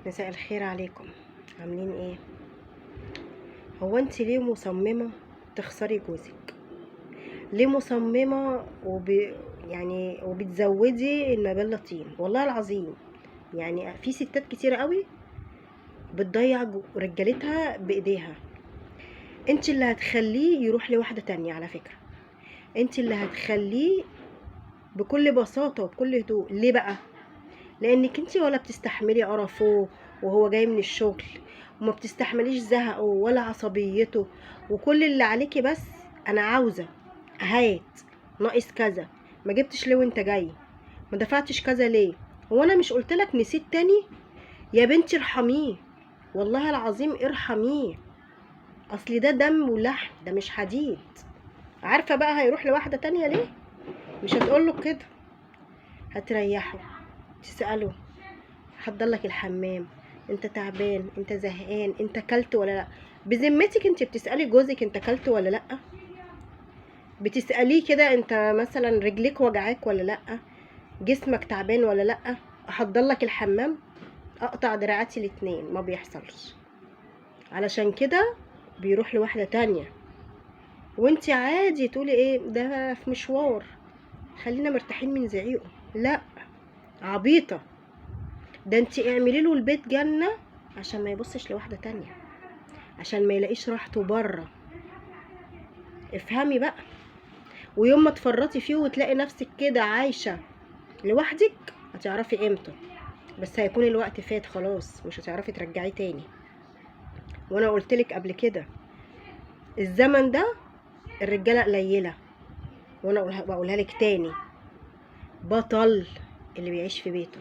مساء الخير عليكم. عاملين ايه؟ هو انت ليه مصممة تخسري جوزك؟ ليه مصممة يعني وبتزودي المبلة طين؟ والله العظيم يعني في ستات كتيرة قوي بتضيع رجالتها بايديها. انت اللي هتخليه يروح لواحدة تانية على فكرة. انت اللي هتخليه بكل بساطة وبكل هدوء. ليه بقى؟ لانك انت ولا بتستحملي قرفه وهو جاي من الشغل، وما بتستحمليش زهقه ولا عصبيته، وكل اللي عليكي بس انا عاوزه هات، ناقص كذا، ما جبتش ليه وانت جاي، ما دفعتش كذا ليه، هو انا مش قلتلك نسيت تاني؟ يا بنتي ارحميه، والله العظيم ارحميه، اصل ده دم ولحم، ده مش حديد. عارفه بقى هيروح لواحده تانية ليه؟ مش هتقوله كده، هتريحه، تساله حضرلك الحمام، انت تعبان، انت زهقان، انت كلت ولا لا؟ بذمتك انت بتسألي جوزك انت كلت ولا لا؟ بتسأليه كده انت مثلا رجليك وجعاك ولا لا؟ جسمك تعبان ولا لا؟ احضرلك الحمام؟ اقطع دراعاتي الاتنين، ما بيحصلش. علشان كده بيروح لواحدة تانية، وانت عادي تقولي ايه ده في مشوار، خلينا مرتاحين من زعيقه. لا، عبيطة. ده انت اعملي له البيت جنة عشان ما يبصش لواحدة تانية، عشان ما يلاقيش راحته بره. افهمي بقى. ويوم ما تفرطي فيه وتلاقي نفسك كده عايشة لوحدك هتعرفي قيمته، بس هيكون الوقت فات خلاص، مش هتعرفي ترجعيه تاني. وانا قلتلك قبل كده الزمن ده الرجالة قليلة، وانا بقولها لك تاني، بطل اللي بيعيش في بيته.